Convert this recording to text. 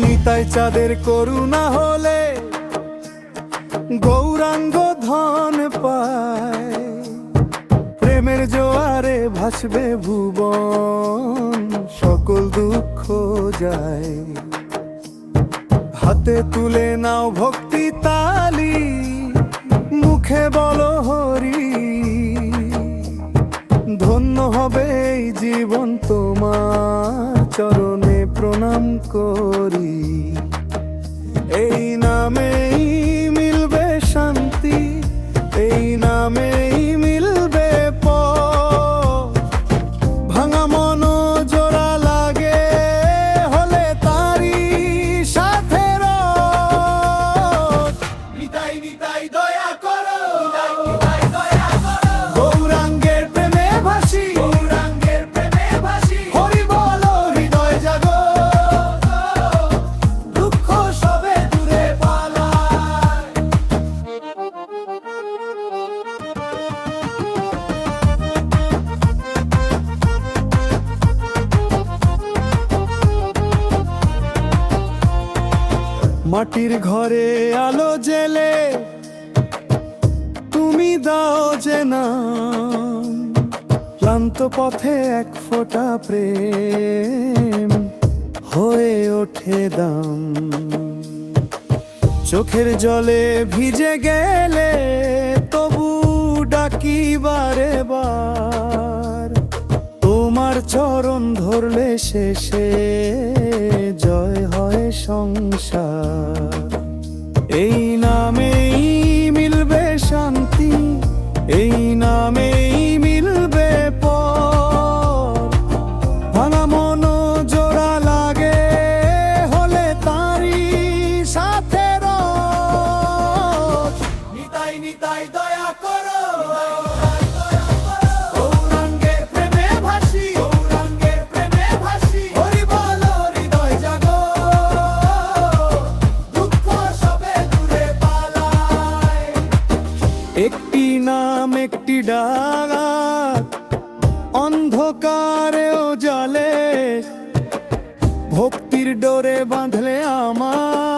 নিতাই চাঁদের করুণা হলে গৌরাঙ্গ ধন পায়। প্রেমের জোয়ারে ভাসবে ভুবন, সকল দুঃখ যায়। হাতে তুলে নাও ভক্তি তালি, মুখে বলো হরি। ধন্য হবে এই জীবন তোমার চরণে প্রণাম করি। এই নামেই মিলবে শান্তি, এই নামেই মিলবে পথ। ভাঙা মন জোড়া লাগে হলে তারি সাথে রথ। নিতাই নিতাই দয়া করো, নিতাই দয়া করো। গৌরাঙ্গের প্রেমে ভাসি, গৌরাঙ্গের প্রেমে ভাসি। হরি বলো হৃদয় জাগো, দুঃখ সবে দূরে পালায়। মাটির ঘরে আলো জেলে তুমি দাও যে নাম। ক্লান্ত পথে এক ফোঁটা প্রেম হয়ে ওঠে দাম। চোখের জলে ভিজে গেলে তবু ডাকি বারে বার। তোমার চরণ ধরলে শেষে জয় হয় সংসার। এই নামেই মিলবে শান্তি, এই নামেই মিলবে পথ। ভাঙা মন জোড়া লাগে হলে তারি সাথে রথ। নিতাই নিতাই দয়া করো, গৌরাঙ্গের প্রেমে ভাসি, গৌরাঙ্গের প্রেমে ভাসি। হরি বলো হৃদয় জাগো, দুঃখ সবে দূরে পালায়। একটি নাম একটি ডাক, অন্ধকারেও জ্বলে। ভক্তির ডোরে বাঁধলে আমার